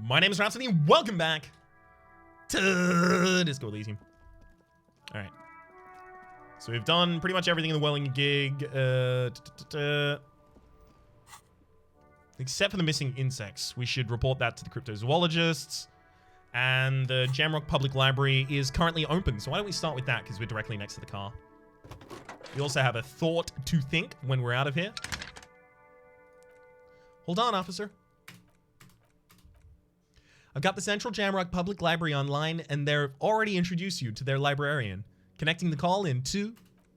My name is Rhapsody, and welcome back to Disco Elysium. Alright. So we've done pretty much everything in the Welling gig. Except for the missing insects. We should report that to the cryptozoologists. And the Jamrock Public Library is currently open, so why don't we start with that, because we're directly next to the car. We also have a thought to think when we're out of here. Hold on, officer. I've got the Central Jamrock Public Library online, and they've already introduced you to their librarian. Connecting the call in 2,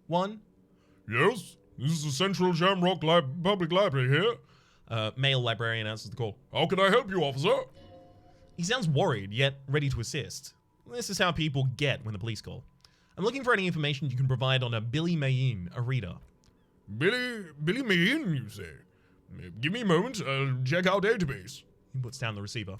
1. Yes, this is the Central Jamrock Public Library here. Male librarian answers the call. How can I help you, officer? He sounds worried, yet ready to assist. This is how people get when the police call. I'm looking for any information you can provide on a Billy Mayin, a reader. Billy Mayin, you say? Give me a moment, I'll check our database. He puts down the receiver.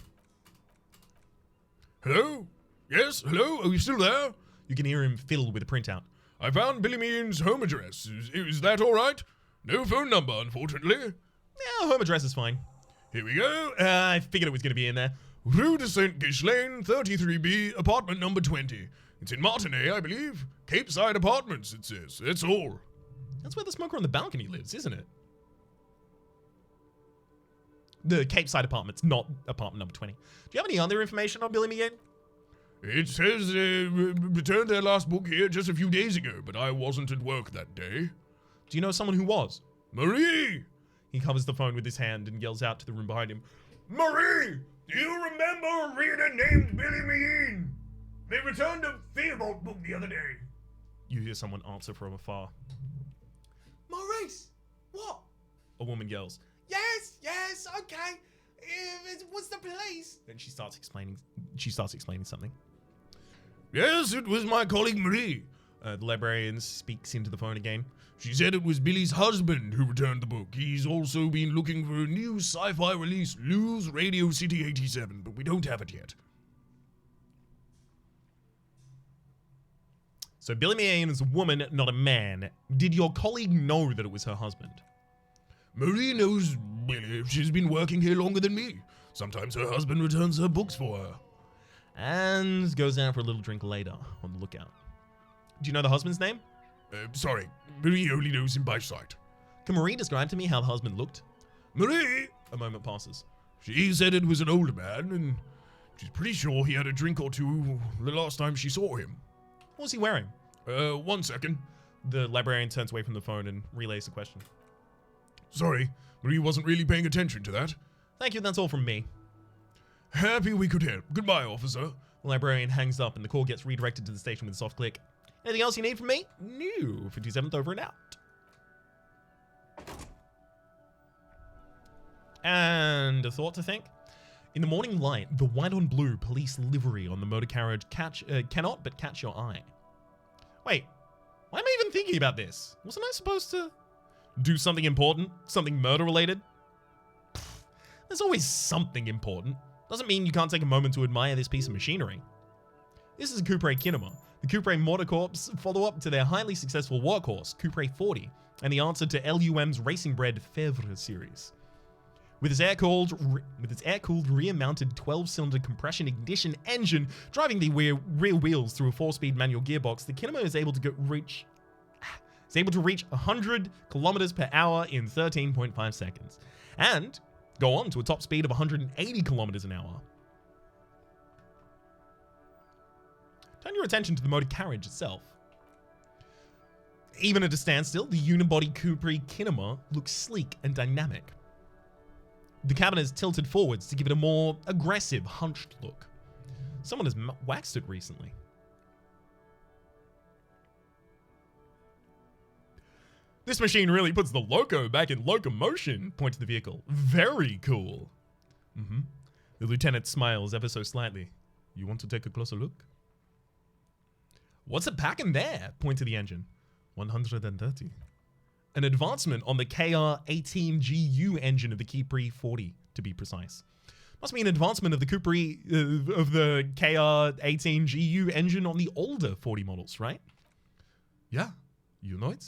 Hello? Yes, hello? Are you still there? You can hear him fiddle with a printout. I found Billy Mayin's home address. Is that all right? No phone number, unfortunately. Yeah, home address is fine. Here we go. I figured it was going to be in there. Rue de Saint-Ghislain, 33B, apartment number 20. It's in Martinez, I believe. Cape Side Apartments, it says. That's all. That's where the smoker on the balcony lives, isn't it? The Cape Side Apartments, not apartment number 20. Do you have any other information on Billy Mayin? It says returned their last book here just a few days ago, but I wasn't at work that day. Do you know someone who was? Marie! He covers the phone with his hand and yells out to the room behind him. Marie! Do you remember a reader named Billy Mayin? They returned a Theobald book the other day. You hear someone answer from afar. Maurice! What? A woman yells. Yes, okay. It was the police. Then she starts explaining something. Yes, it was my colleague Marie. The librarian speaks into the phone again. She said it was Billy's husband who returned the book. He's also been looking for a new sci-fi release, Lose Radio City 87, but we don't have it yet. So Billy Mayin is a woman, not a man. Did your colleague know that it was her husband? Marie knows Billy. She's been working here longer than me. Sometimes her husband returns her books for her. And goes out for a little drink later, on the lookout. Do you know the husband's name? Sorry, Marie only knows him by sight. Can Marie describe to me how the husband looked? Marie! A moment passes. She said it was an older man, and she's pretty sure he had a drink or two the last time she saw him. What was he wearing? 1 second. The librarian turns away from the phone and relays the question. Sorry, Marie wasn't really paying attention to that. Thank you, that's all from me. Happy we could help. Goodbye, officer. The librarian hangs up and the call gets redirected to the station with a soft click. Anything else you need from me? No. 57th over and out. And a thought to think. In the morning light, the white on blue police livery on the motor carriage cannot but catch your eye. Wait, why am I even thinking about this? Wasn't I supposed to do something important? Something murder related? There's always something important. Doesn't mean you can't take a moment to admire this piece of machinery. This is a Cupra Kinema, the Cupra Motorcorp's follow-up to their highly successful workhorse, Cupra 40, and the answer to LUM's racing-bred Fevre series. With its air-cooled rear-mounted 12-cylinder compression ignition engine driving the rear wheels through a 4-speed manual gearbox, the Kinema is able to reach 100 kilometers per hour in 13.5 seconds, and go on to a top speed of 180 kilometers an hour. Turn your attention to the motor carriage itself. Even at a standstill, the unibody Cupra Kinema looks sleek and dynamic. The cabin is tilted forwards to give it a more aggressive, hunched look. Someone has waxed it recently. This machine really puts the loco back in locomotion, point to the vehicle. Very cool. The lieutenant smiles ever so slightly. You want to take a closer look? What's it packing there? Point to the engine. 130. An advancement on the KR18GU engine of the Cupra 40, to be precise. Must be an advancement of the the KR18GU engine on the older 40 models, right? Yeah, you know it.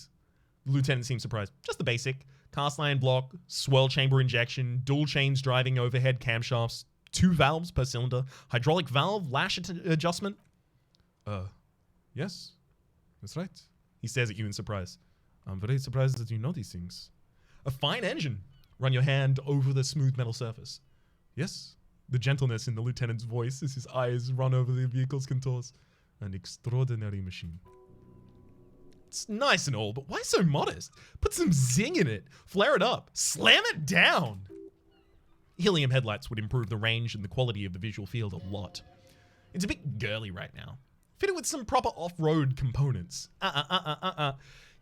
The lieutenant seems surprised. Just the basic. Cast iron block, swirl chamber injection, dual chains driving overhead camshafts, 2 valves per cylinder, hydraulic valve, lash adjustment. Yes, that's right. He stares at you in surprise. I'm very surprised that you know these things. A fine engine. Run your hand over the smooth metal surface. Yes, The gentleness in the lieutenant's voice as his eyes run over the vehicle's contours. an extraordinary machine. It's nice and all, but why so modest? Put some zing in it. Flare it up. Slam it down. Helium headlights would improve the range and the quality of the visual field a lot. It's a bit girly right now. Fitted with some proper off-road components.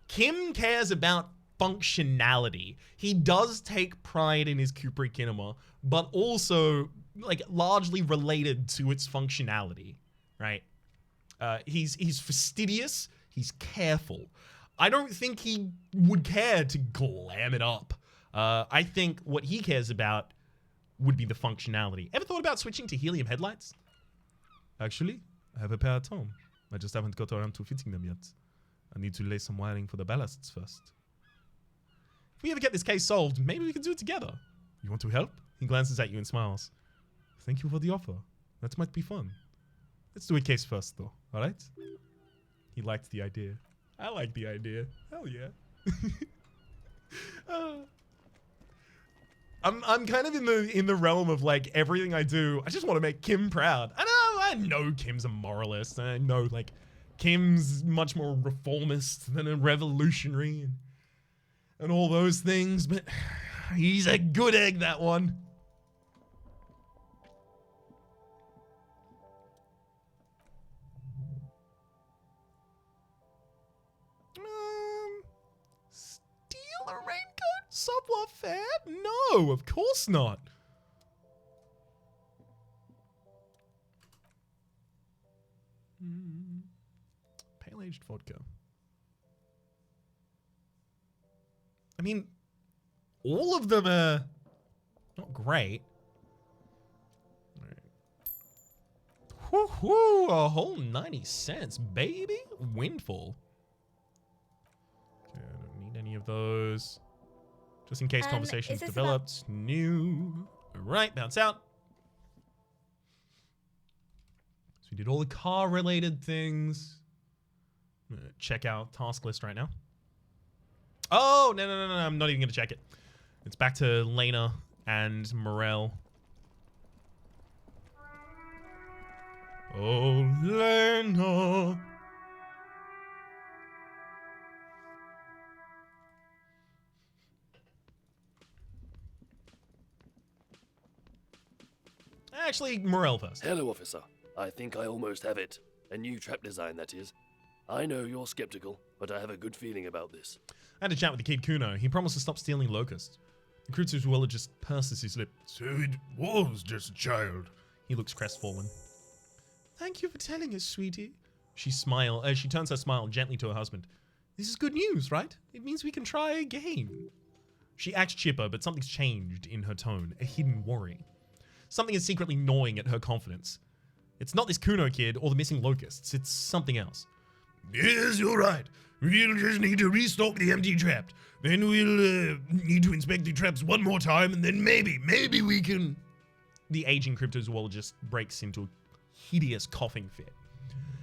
Kim cares about functionality. He does take pride in his Kubrick cinema, but also like largely related to its functionality, right? He's fastidious. He's careful. I don't think he would care to glam it up. I think what he cares about would be the functionality. Ever thought about switching to helium headlights? Actually, I have a pair at home. I just haven't got around to fitting them yet. I need to lay some wiring for the ballasts first. If we ever get this case solved, maybe we can do it together. You want to help? He glances at you and smiles. Thank you for the offer. That might be fun. Let's do a case first, though. All right? He liked the idea. I like the idea. Hell yeah. I'm kind of in the realm of like everything I do. I just want to make Kim proud. I know Kim's a moralist. I know like Kim's much more reformist than a revolutionary and all those things. But he's a good egg, that one. Steal a raincoat? Savoir-faire? No, of course not. Pale-aged vodka. I mean, all of them are not great. Whoo, a whole 90 cents, baby. Windfall. Okay, I don't need any of those. Just in case conversations developed. New. All right, bounce out. So we did all the car-related things. I'm gonna check out task list right now. Oh, no, I'm not even going to check it. It's back to Lena and Morel. Oh, Lena. Actually, Morel first. Hello, officer. I think I almost have it. A new trap design, that is. I know you're skeptical, but I have a good feeling about this. I had a chat with the Kid Kuno. He promised to stop stealing locusts. The cryptozoologist purses his lip. So it was just a child. He looks crestfallen. Thank you for telling us, sweetie. She turns her smile gently to her husband. This is good news, right? It means we can try again. She acts chipper, but something's changed in her tone, a hidden worry. Something is secretly gnawing at her confidence. It's not this Kuno kid or the missing locusts. It's something else. Yes, you're right. We'll just need to restock the empty trap. Then we'll need to inspect the traps one more time, and then maybe we can... The aging cryptozoologist breaks into a hideous coughing fit.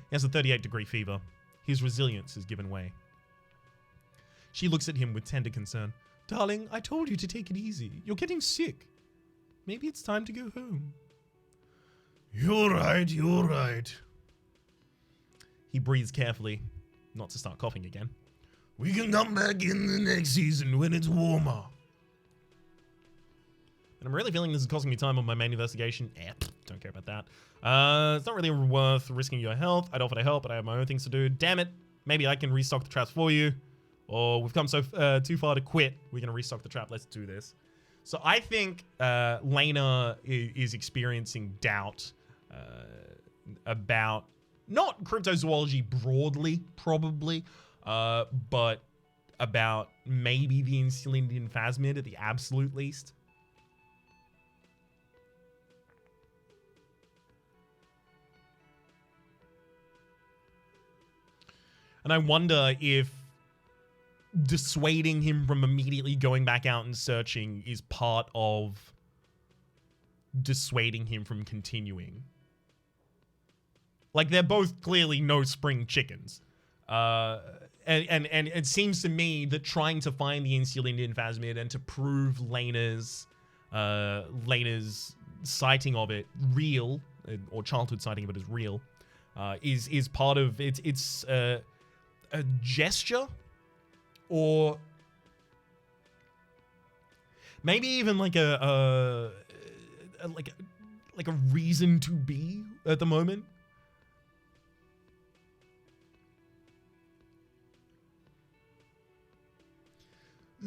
He has a 38-degree fever. His resilience has given way. She looks at him with tender concern. Darling, I told you to take it easy. You're getting sick. Maybe it's time to go home. You're right. He breathes carefully, not to start coughing again. We can come back in the next season when it's warmer. And I'm really feeling this is costing me time on my main investigation. Don't care about that. It's not really worth risking your health. I'd offer to help, but I have my own things to do. Damn it. Maybe I can restock the traps for you. Or we've come too far to quit. We're going to restock the trap. Let's do this. So I think Lena is experiencing doubt about not cryptozoology broadly, probably, but about maybe the Indian phasmid at the absolute least. And I wonder if dissuading him from immediately going back out and searching is part of dissuading him from continuing. Like, they're both clearly no spring chickens. And it seems to me that trying to find the insular Indian phasmid and to prove Lena's sighting of it real, or childhood sighting of it is real, is part of it's a gesture, or maybe even like a reason to be at the moment.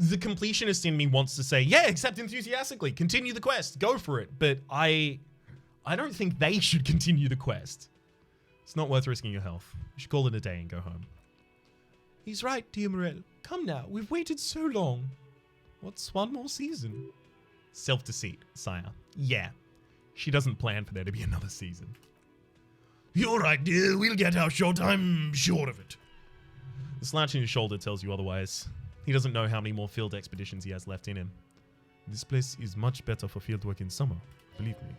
The completionist in me wants to say, yeah, accept enthusiastically, continue the quest, go for it. But I don't think they should continue the quest. It's not worth risking your health. You should call it a day and go home. He's right, dear Morel. Come now, we've waited so long. What's one more season? Self-deceit, sire. Yeah, she doesn't plan for there to be another season. You're right, dear. We'll get our shot. I'm sure of it. The slouch in his shoulder tells you otherwise. He doesn't know how many more field expeditions he has left in him. This place is much better for fieldwork in summer, believe me.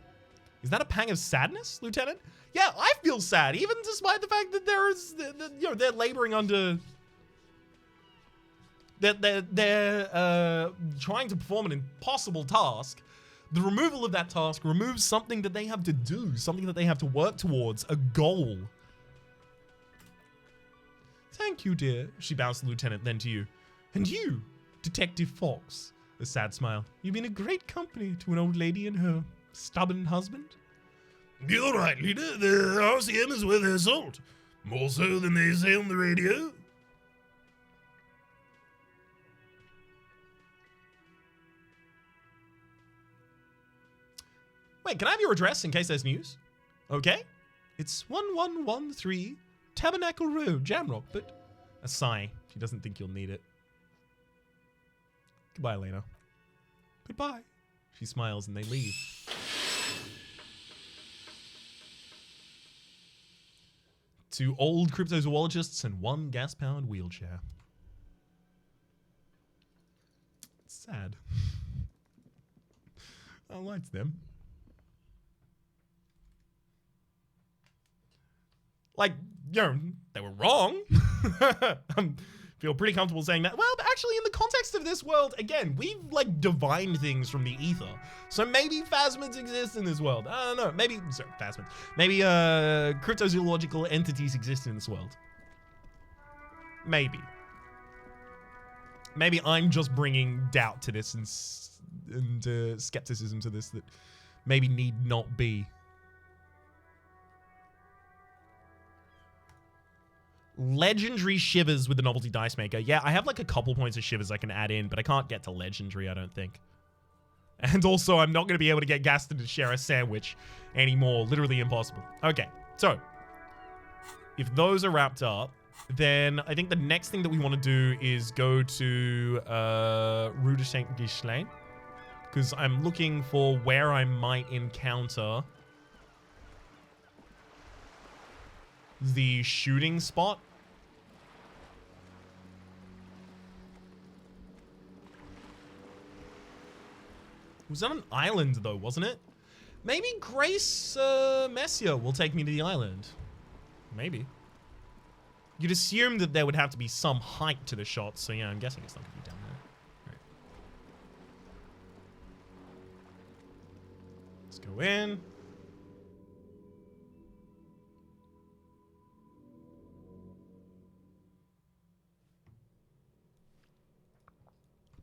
Is that a pang of sadness, Lieutenant? Yeah, I feel sad, even despite the fact that they're laboring under... They're trying to perform an impossible task. The removal of that task removes something that they have to do, something that they have to work towards, a goal. Thank you, dear. She bows to the Lieutenant, then to you. And you, Detective Fox. A sad smile. You've been a great company to an old lady and her stubborn husband. You're right, leader. The RCM is worth their salt. More so than they say on the radio. Wait, can I have your address in case there's news? Okay. It's 1113 Tabernacle Road, Jamrock, but... A sigh. She doesn't think you'll need it. Goodbye, Elena. Goodbye. She smiles and they leave. Two old cryptozoologists and one gas-powered wheelchair. It's sad. I liked them. Like, you know, they were wrong. Feel pretty comfortable saying that. Well, actually, in the context of this world, again, we've, like, divined things from the ether. So maybe phasmids exist in this world. I don't know. Maybe, sorry, phasmids. Maybe, cryptozoological entities exist in this world. Maybe. Maybe I'm just bringing doubt to this and skepticism to this that maybe need not be. Legendary shivers with the novelty dice maker. Yeah, I have like a couple points of shivers I can add in, but I can't get to legendary, I don't think. And also, I'm not going to be able to get Gaston to share a sandwich anymore. Literally impossible. Okay, so if those are wrapped up, then I think the next thing that we want to do is go to Rue de Saint-Ghislain, because I'm looking for where I might encounter the shooting spot. It was on an island, though, wasn't it? Maybe Grace Messier will take me to the island. Maybe. You'd assume that there would have to be some height to the shot, so yeah, I'm guessing it's not going to be down there. Right. Let's go in.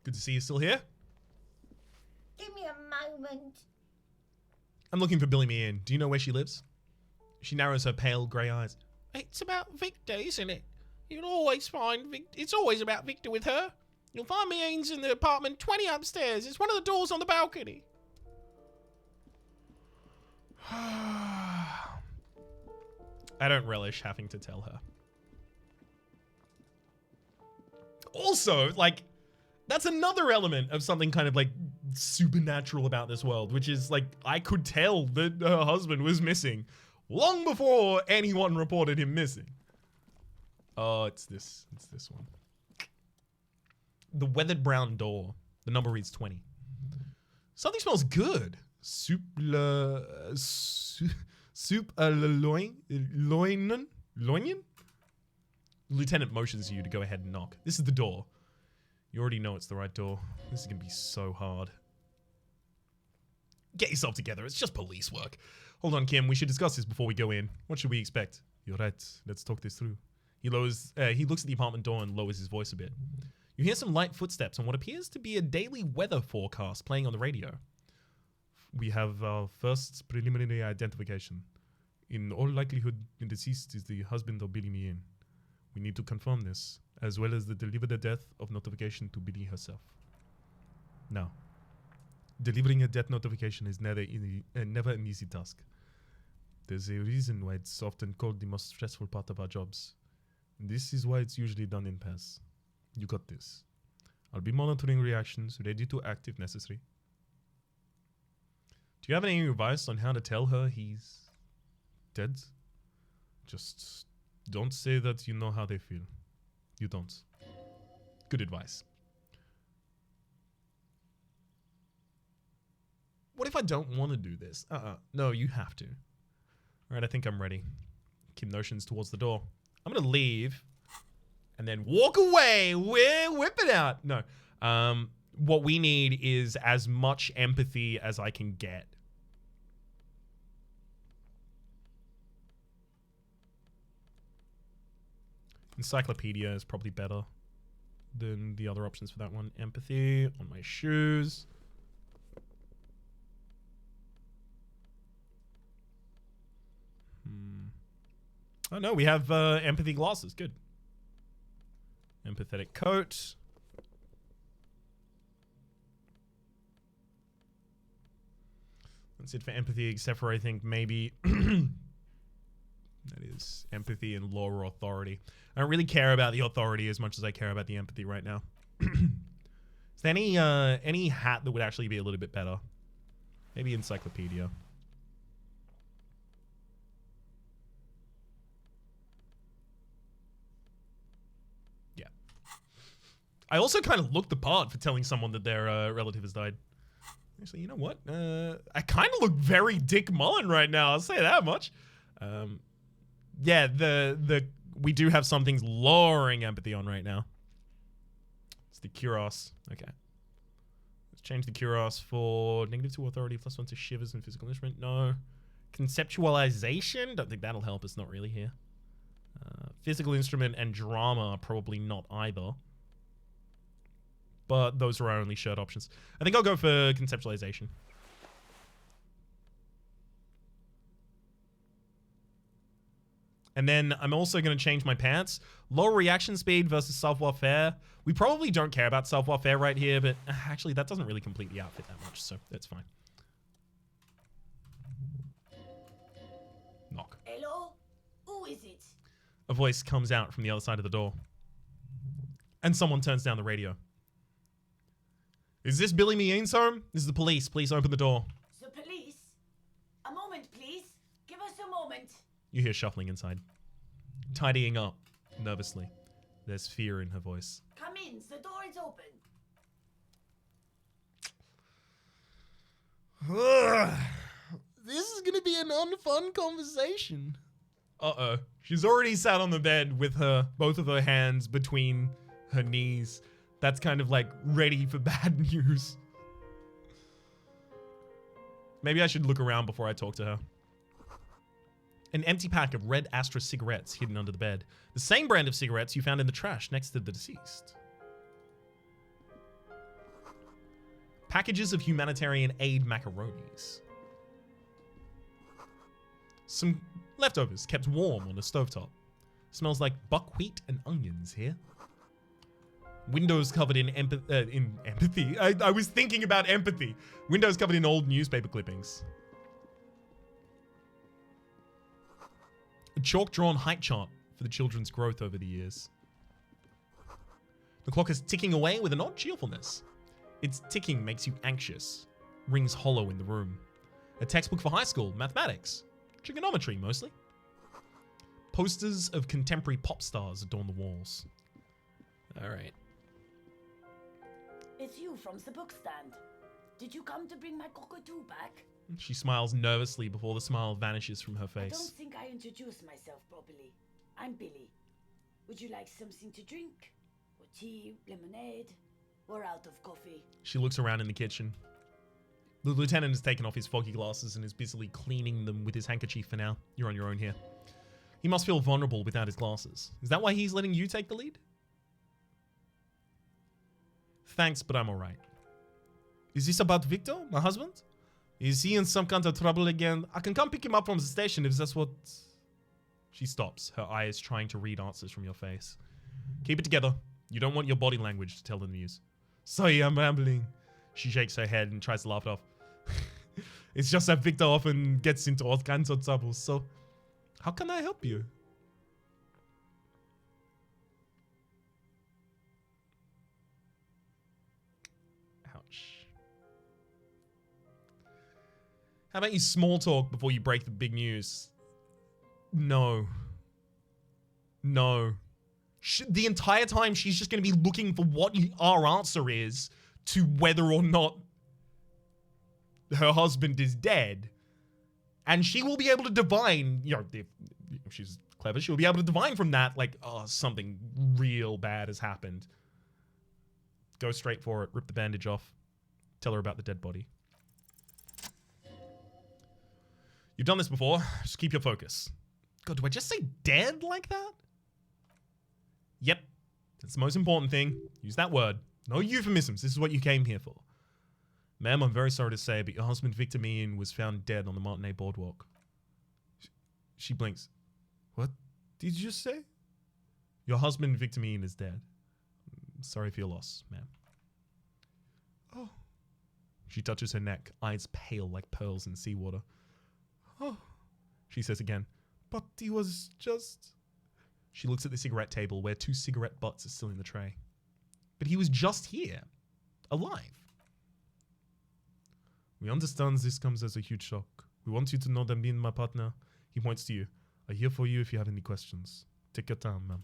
Good to see you still here. Give me a moment. I'm looking for Billy Meehan. Do you know where she lives? She narrows her pale grey eyes. It's about Victor, isn't it? You'll always find Victor. It's always about Victor with her. You'll find Meehan's in the apartment 20 upstairs. It's one of the doors on the balcony. I don't relish having to tell her. Also, like, that's another element of something kind of like supernatural about this world, which is like, I could tell that her husband was missing long before anyone reported him missing. Oh, it's this one. The weathered brown door. The number reads 20. Something smells good. Loinen? Lieutenant motions you to go ahead and knock. This is the door. You already know it's the right door. This is going to be so hard. Get yourself together. It's just police work. Hold on, Kim. We should discuss this before we go in. What should we expect? You're right. Let's talk this through. He looks at the apartment door and lowers his voice a bit. You hear some light footsteps on what appears to be a daily weather forecast playing on the radio. We have our first preliminary identification. In all likelihood, the deceased is the husband of Billy Meehan. We need to confirm this, as well as deliver the death of notification to Billy herself. Now, delivering a death notification is never an easy task. There's a reason why it's often called the most stressful part of our jobs. This is why it's usually done in pairs. You got this. I'll be monitoring reactions, ready to act if necessary. Do you have any advice on how to tell her he's dead? Just don't say that you know how they feel. You don't. Good advice. What if I don't want to do this? No, you have to. Alright, I think I'm ready. Kim motions towards the door. I'm gonna leave and then walk away. Whip it out. No. What we need is as much empathy as I can get. Encyclopedia is probably better than the other options for that one. Empathy on my shoes. Oh no, we have empathy glasses. Good. Empathetic coat. That's it for empathy, except for I think maybe that is empathy and law or authority. I don't really care about the authority as much as I care about the empathy right now. Is there any hat that would actually be a little bit better? Maybe encyclopedia. Yeah. I also kind of look the part for telling someone that their relative has died. Actually, you know what? I kind of look very Dick Mullen right now. I'll say that much. Yeah, we do have some things lowering empathy on right now. It's the Kuros. Okay. Let's change the Kuros for -2 authority, +1 to shivers and physical instrument. No. Conceptualization? Don't think that'll help. It's not really here. Physical instrument and drama are probably not either. But those are our only shared options. I think I'll go for conceptualization. And then I'm also going to change my pants. Lower reaction speed versus savoir-faire. We probably don't care about savoir-faire right here, but actually that doesn't really complete the outfit that much, so that's fine. Knock. Hello? Who is it? A voice comes out from the other side of the door. And someone turns down the radio. Is this Billy Meehan's home? This is the police. Please open the door. The police? A moment, please. Give us a moment. You hear shuffling inside. Tidying up, nervously. There's fear in her voice. Come in. The door is open. This is gonna be an unfun conversation. Uh-oh. She's already sat on the bed with both of her hands between her knees. That's kind of like ready for bad news. Maybe I should look around before I talk to her. An empty pack of red Astra cigarettes hidden under the bed. The same brand of cigarettes you found in the trash next to the deceased. Packages of humanitarian aid macaronis. Some leftovers kept warm on a stovetop. Smells like buckwheat and onions here. Windows covered in empathy. I was thinking about empathy. Windows covered in old newspaper clippings. A chalk-drawn height chart for the children's growth over the years. The clock is ticking away with an odd cheerfulness. Its ticking makes you anxious. Rings hollow in the room. A textbook for high school, mathematics. Trigonometry, mostly. Posters of contemporary pop stars adorn the walls. All right. It's you from the book stand. Did you come to bring my cockatoo back? She smiles nervously before the smile vanishes from her I face. don't think I introduced myself properly. I'm Billy. Would you like something to drink? Or tea, lemonade? Or out of coffee? She looks around in the kitchen. The lieutenant has taken off his foggy glasses and is busily cleaning them with his handkerchief for now. You're on your own here. He must feel vulnerable without his glasses. Is that why he's letting you take the lead? Thanks, but I'm alright. Is this about Victor, my husband? Is he in some kind of trouble again? I can come pick him up from the station if that's what... She stops, her eyes trying to read answers from your face. Keep it together. You don't want your body language to tell the news. Sorry, I'm rambling. She shakes her head and tries to laugh it off. It's just that Victor often gets into all kinds of trouble, so... How can I help you? Ouch. How about you small talk before you break the big news? No. No. The entire time she's just going to be looking for what our answer is to whether or not her husband is dead. And she will be able to divine, you know, if she's clever, she'll be able to divine from that, like, oh, something real bad has happened. Go straight for it. Rip the bandage off. Tell her about the dead body. You've done this before. Just keep your focus. God, do I just say dead like that? Yep. That's the most important thing. Use that word. No euphemisms. This is what you came here for. Ma'am, I'm very sorry to say, but your husband, Victor Meehan, was found dead on the Martinet Boardwalk. She blinks. What did you say? Your husband, Victor Meehan, is dead. Sorry for your loss, ma'am. Oh. She touches her neck, eyes pale like pearls in seawater. Oh. She says again, but he was just... She looks at the cigarette table where 2 cigarette butts are still in the tray. But he was just here. Alive. We understand this comes as a huge shock. We want you to know that me and my partner, he points to you, are here for you if you have any questions. Take your time, ma'am.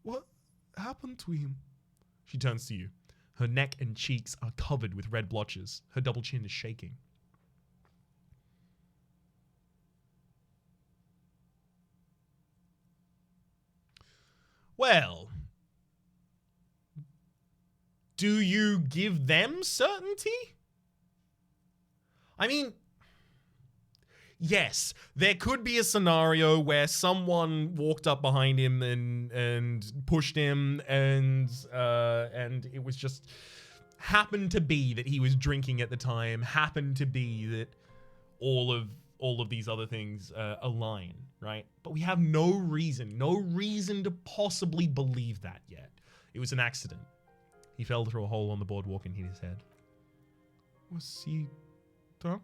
What happened to him? She turns to you. Her neck and cheeks are covered with red blotches. Her double chin is shaking. Well, do you give them certainty? I mean, yes, there could be a scenario where someone walked up behind him and pushed him, and it was just happened to be that he was drinking at the time. Happened to be that all of these other things align, right? But we have no reason to possibly believe that yet. It was an accident. He fell through a hole on the boardwalk and hit his head. Was he drunk?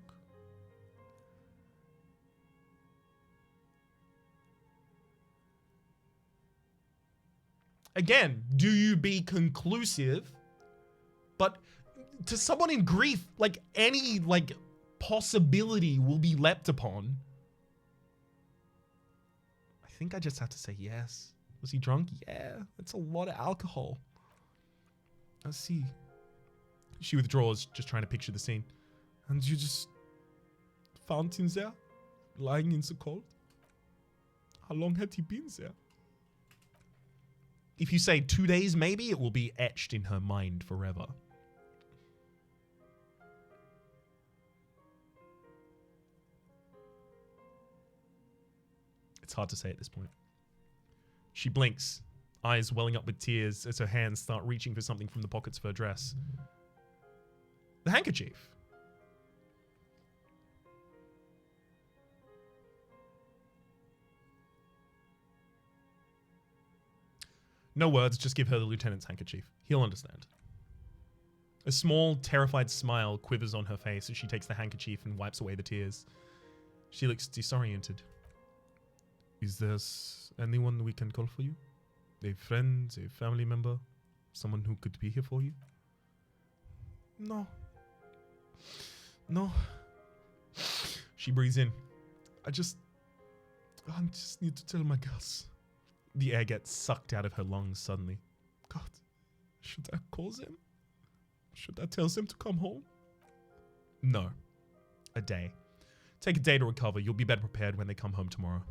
Again, do you be conclusive? But to someone in grief, like any possibility will be leapt upon. I think I just have to say yes. Was he drunk? Yeah, that's a lot of alcohol. I see. She withdraws, just trying to picture the scene. And you just found him there, lying in the cold? How long had he been there? If you say 2 days, maybe, it will be etched in her mind forever. It's hard to say at this point. She blinks, eyes welling up with tears as her hands start reaching for something from the pockets of her dress. The handkerchief. No words, just give her the lieutenant's handkerchief. He'll understand. A small, terrified smile quivers on her face as she takes the handkerchief and wipes away the tears. She looks disoriented. Is there anyone we can call for you? A friend, a family member? Someone who could be here for you? No. No. She breathes in. I just need to tell my girls. The air gets sucked out of her lungs suddenly. God, should I call them? Should I tell them to come home? No. A day. Take a day to recover. You'll be better prepared when they come home tomorrow.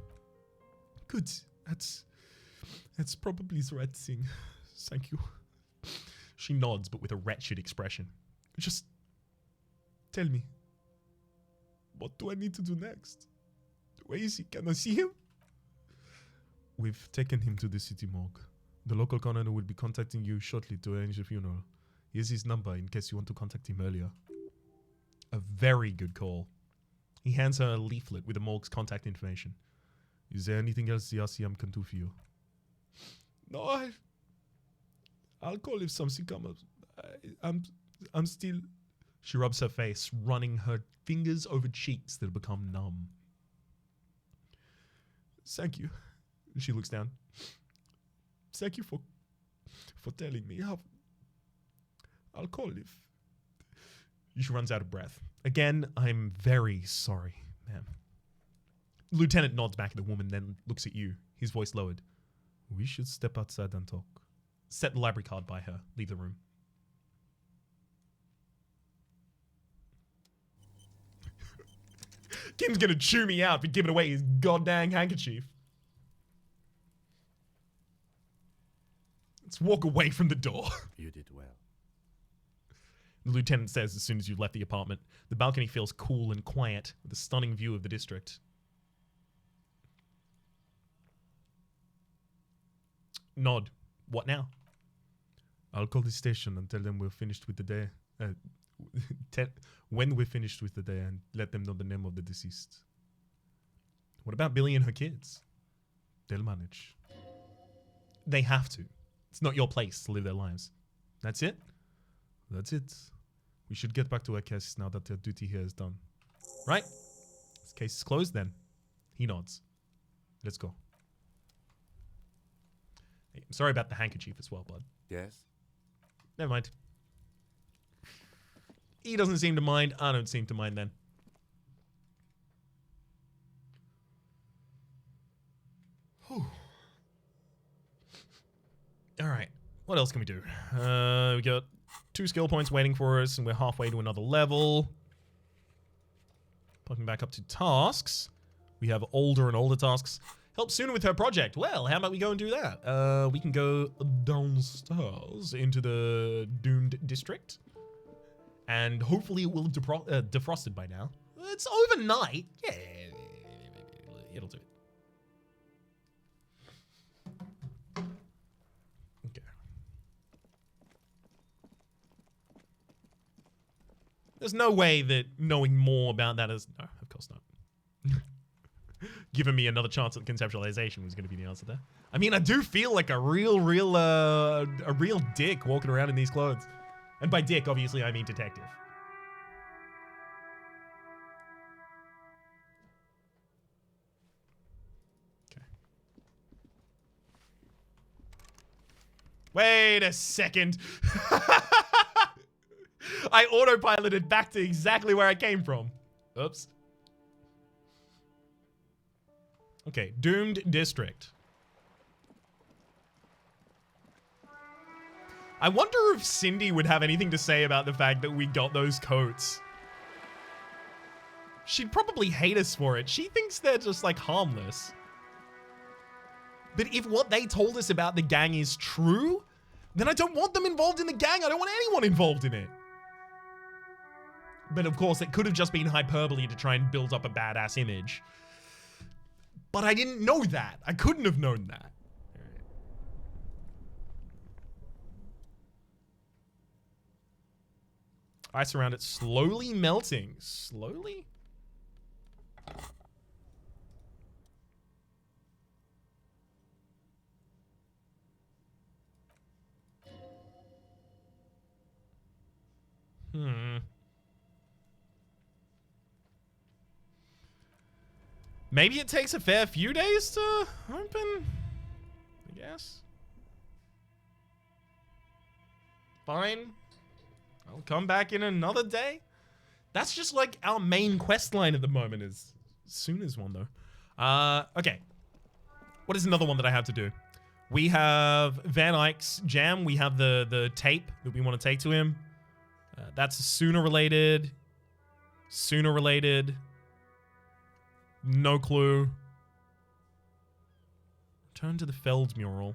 Good. That's probably the right thing. Thank you. She nods, but with a wretched expression. Just tell me. What do I need to do next? Where is he? Can I see him? We've taken him to the city morgue. The local coroner will be contacting you shortly to arrange the funeral. Here's his number in case you want to contact him earlier. A very good call. He hands her a leaflet with the morgue's contact information. Is there anything else the RCM can do for you? No, I'll call if something comes up. I'm still... She rubs her face, running her fingers over cheeks that have become numb. Thank you. She looks down. Thank you for telling me. I'll call if... She runs out of breath. Again, I'm very sorry, ma'am. Lieutenant nods back at the woman, then looks at you, his voice lowered. We should step outside and talk. Set the library card by her. Leave the room. Kim's gonna chew me out for giving away his goddamn handkerchief. Let's walk away from the door. You did well. The lieutenant says as soon as you left the apartment. The balcony feels cool and quiet, with a stunning view of the district. Nod. What now? I'll call the station and tell them we're finished with the day. When we're finished with the day, and let them know the name of the deceased. What about Billy and her kids? They'll manage. They have to. It's not your place to live their lives. That's it? That's it. We should get back to our case now that their duty here is done. Right? This case is closed then. He nods. Let's go. Hey, I'm sorry about the handkerchief as well, bud. Yes? Never mind. He doesn't seem to mind. I don't seem to mind then. Whew. Alright. What else can we do? We got 2 skill points waiting for us, and we're halfway to another level. Popping back up to tasks. We have older and older tasks. Help sooner with her project. Well, how about we go and do that? We can go downstairs into the doomed district. And hopefully it will have defrosted by now. It's overnight. Yeah, it'll do it. Okay. There's no way that knowing more about that is... No, of course not. Giving me another chance at conceptualization was going to be the answer there. I mean, I do feel like a real dick walking around in these clothes. And by dick, obviously, I mean detective. Okay. Wait a second. I autopiloted back to exactly where I came from. Oops. Okay, doomed district. I wonder if Cindy would have anything to say about the fact that we got those coats. She'd probably hate us for it. She thinks they're just like harmless. But if what they told us about the gang is true, then I don't want them involved in the gang. I don't want anyone involved in it. But of course, it could have just been hyperbole to try and build up a badass image. But I didn't know that. I couldn't have known that. Ice around it slowly melting. Slowly? Maybe it takes a fair few days to open, I guess. Fine. I'll come back in another day. That's just like our main quest line at the moment is soon as one though. Okay. What is another one that I have to do? We have Van Eyck's jam. We have the tape that we want to take to him. That's sooner related. Sooner related. No clue. Return to the Feld mural.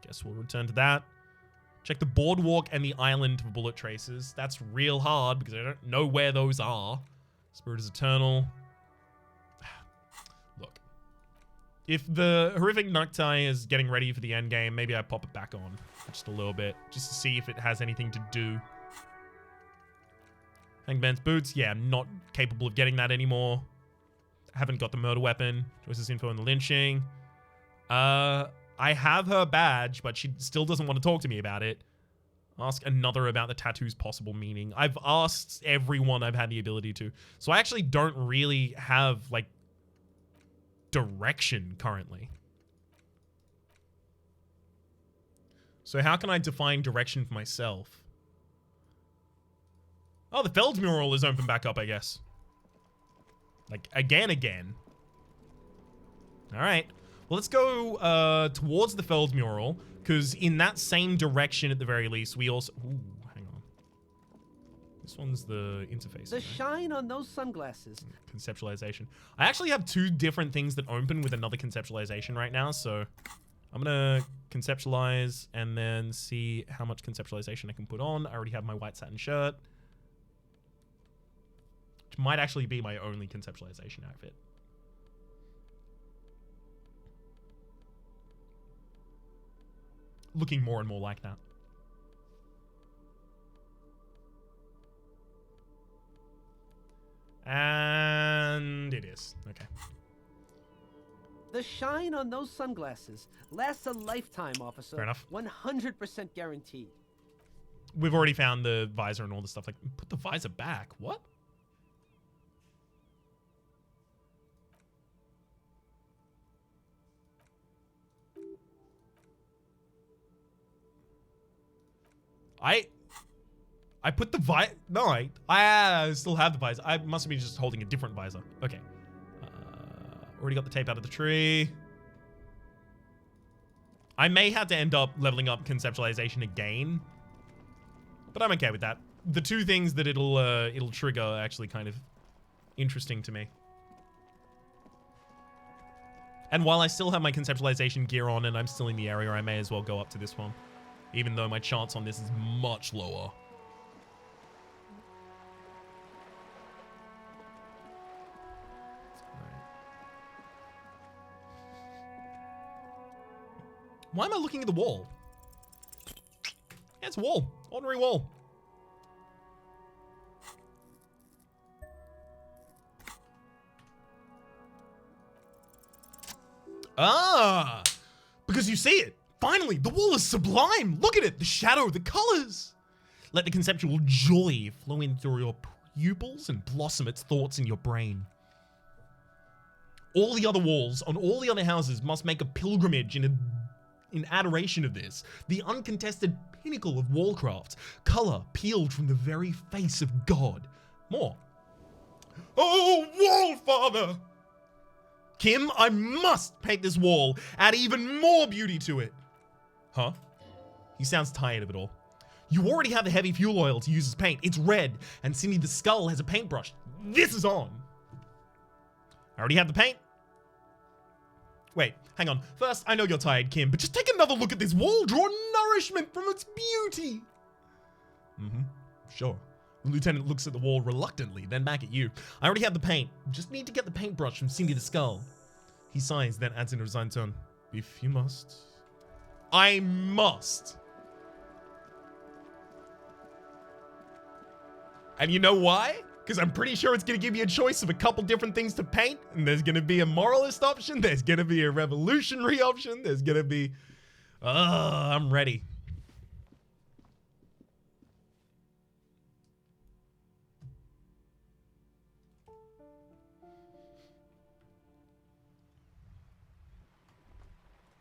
Guess we'll return to that. Check the boardwalk and the island for bullet traces. That's real hard because I don't know where those are. Spirit is eternal. Look. If the horrific Noctai is getting ready for the end game, maybe I pop it back on for just a little bit, just to see if it has anything to do. Hangman's boots. Yeah, I'm not capable of getting that anymore. Haven't got the murder weapon. Choices info in the lynching. I have her badge, but she still doesn't want to talk to me about it. Ask another about the tattoo's possible meaning. I've asked everyone I've had the ability to. So I actually don't really have, like, direction currently. So how can I define direction for myself? Oh, the Feld mural is open back up, I guess. Like, again. All right. Well, let's go towards the Feld mural, because in that same direction, at the very least, we also... Ooh, hang on. This one's the interface. The shine on those sunglasses. Conceptualization. I actually have two different things that open with another conceptualization right now, so I'm going to conceptualize and then see how much conceptualization I can put on. I already have my white satin shirt, which might actually be my only conceptualization outfit. Looking more and more like that. And it is. Okay. The shine on those sunglasses lasts a lifetime, officer. Fair enough. 100% guaranteed. We've already found the visor and all the stuff. Like, put the visor back. What? I put the visor. No, I still have the visor. I must be just holding a different visor. Okay. Already got the tape out of the tree. I may have to end up leveling up conceptualization again, but I'm okay with that. The two things that it'll trigger are actually kind of interesting to me. And while I still have my conceptualization gear on and I'm still in the area, I may as well go up to this one, even though my chance on this is much lower. Why am I looking at the wall? Yeah, it's a wall. Ordinary wall. Ah! Because you see it. Finally, the wall is sublime. Look at it. The shadow, the colors. Let the conceptual joy flow in through your pupils and blossom its thoughts in your brain. All the other walls on all the other houses must make a pilgrimage in adoration of this, the uncontested pinnacle of wallcraft, color peeled from the very face of God. More. Oh, wall father! Kim, I must paint this wall, add even more beauty to it. Huh? He sounds tired of it all. You already have the heavy fuel oil to use as paint. It's red, and Cindy the Skull has a paintbrush. This is on. I already have the paint. Wait, hang on. First, I know you're tired, Kim, but just take another look at this wall. Draw nourishment from its beauty. Sure. The lieutenant looks at the wall reluctantly, then back at you. I already have the paint. Just need to get the paintbrush from Cindy the Skull. He sighs, then adds in a resigned tone. If you must. I must. And you know why? Because I'm pretty sure it's going to give you a choice of a couple different things to paint. And there's going to be a moralist option. There's going to be a revolutionary option. There's going to be... I'm ready.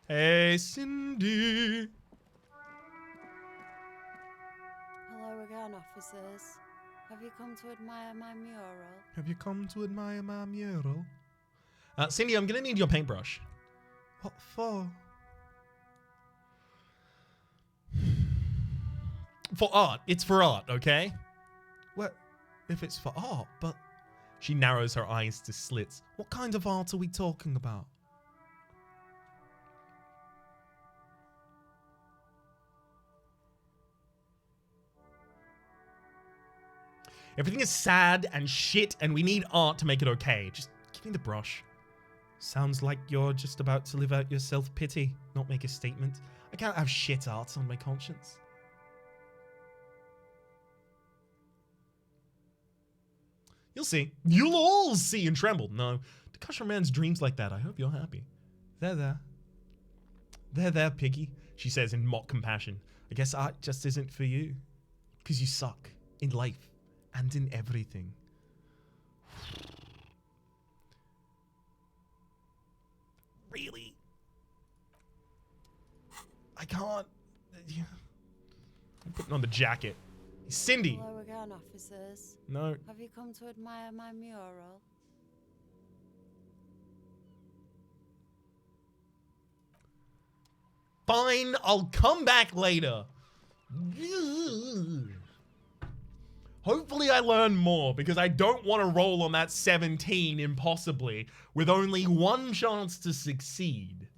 Hey, Cindy. Hello again, officers. Have you come to admire my mural? Have you come to admire my mural? Cindy, I'm going to need your paintbrush. What for? For art. It's for art, okay? What? if it's for art, but... She narrows her eyes to slits. What kind of art are we talking about? Everything is sad and shit, and we need art to make it okay. Just give me the brush. Sounds like you're just about to live out your self-pity, not make a statement. I can't have shit art on my conscience. You'll see. You'll all see and tremble. No, to crush a man's dreams like that, I hope you're happy. There, there. There, there, piggy, she says in mock compassion. I guess art just isn't for you. Because you suck in life and in everything. Really? I can't. I'm putting on the jacket. Cindy. Hello again, officers. No. Have you come to admire my mural? Fine, I'll come back later. Hopefully I learn more, because I don't want to roll on that 17 impossibly with only one chance to succeed.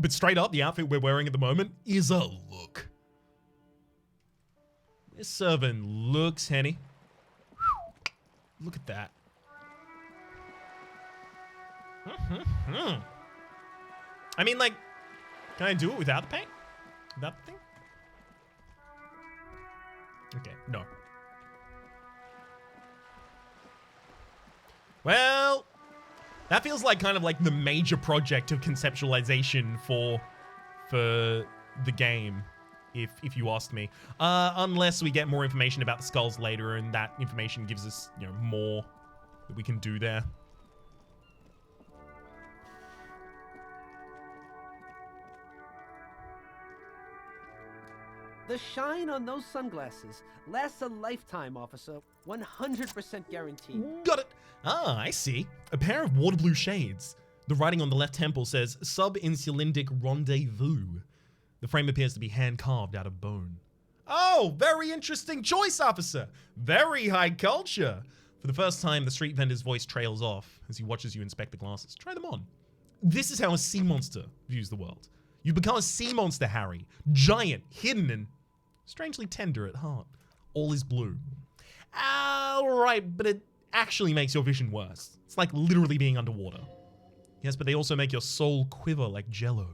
But straight up, the outfit we're wearing at the moment is a look. We're serving looks, Henny. Look at that. I mean, like, can I do it without the paint? Without the thing? Okay, no. Well, that feels like kind of like the major project of conceptualization for the game, if you ask me. Unless we get more information about the skulls later, and that information gives us, you know, more that we can do there. The shine on those sunglasses lasts a lifetime, officer. 100% guaranteed. Got it. Ah, I see. A pair of water blue shades. The writing on the left temple says sub-insulindic rendezvous. The frame appears to be hand-carved out of bone. Oh, very interesting choice, officer. Very high culture. For the first time, the street vendor's voice trails off as he watches you inspect the glasses. Try them on. This is how a sea monster views the world. You become a sea monster, Harry. Giant, hidden, and strangely tender at heart. All is blue. Alright, but it actually makes your vision worse. It's like literally being underwater. Yes, but they also make your soul quiver like jello.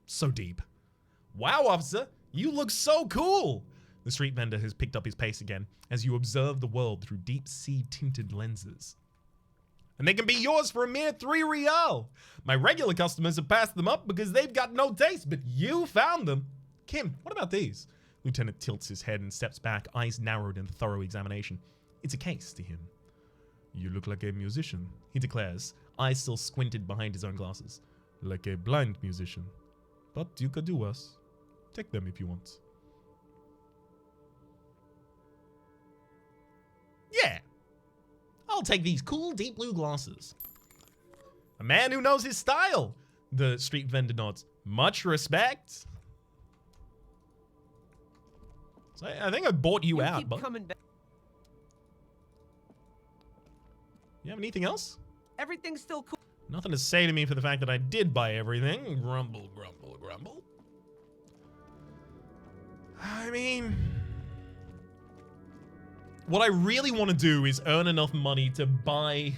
So deep. Wow, officer, you look so cool! The street vendor has picked up his pace again as you observe the world through deep sea tinted lenses. And they can be yours for a mere 3 real. My regular customers have passed them up because they've got no taste, but you found them. Kim, what about these? Lieutenant tilts his head and steps back, eyes narrowed in a thorough examination. It's a case to him. You look like a musician, he declares, eyes still squinted behind his own glasses. Like a blind musician. But you could do worse. Take them if you want. Yeah. I'll take these cool deep blue glasses. A man who knows his style. The street vendor nods. Much respect. So I think I bought you out, keep but coming back. You have anything else? Everything's still cool. Nothing to say to me for the fact that I did buy everything. Grumble, grumble, grumble. I mean, what I really want to do is earn enough money to buy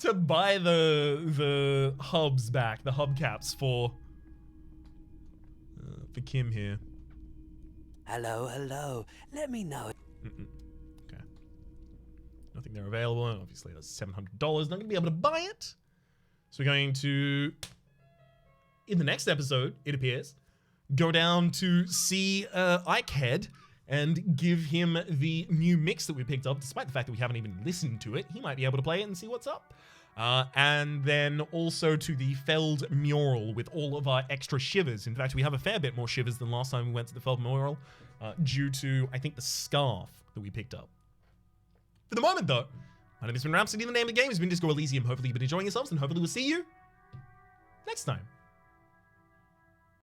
the hubs back, the hubcaps for Kim here. Hello, hello. Let me know. Okay. Nothing there available. Obviously, that's $700. Not going to be able to buy it. So we're going to, in the next episode, it appears, go down to see Ikehead and give him the new mix that we picked up, despite the fact that we haven't even listened to it. He might be able to play it and see what's up. And then also to the Feld mural with all of our extra shivers. In fact, we have a fair bit more shivers than last time we went to the Feld mural, due to, I think, the scarf that we picked up. For the moment, though, my name has been Rhapsody. The name of the game has been Disco Elysium. Hopefully you've been enjoying yourselves, and hopefully we'll see you next time.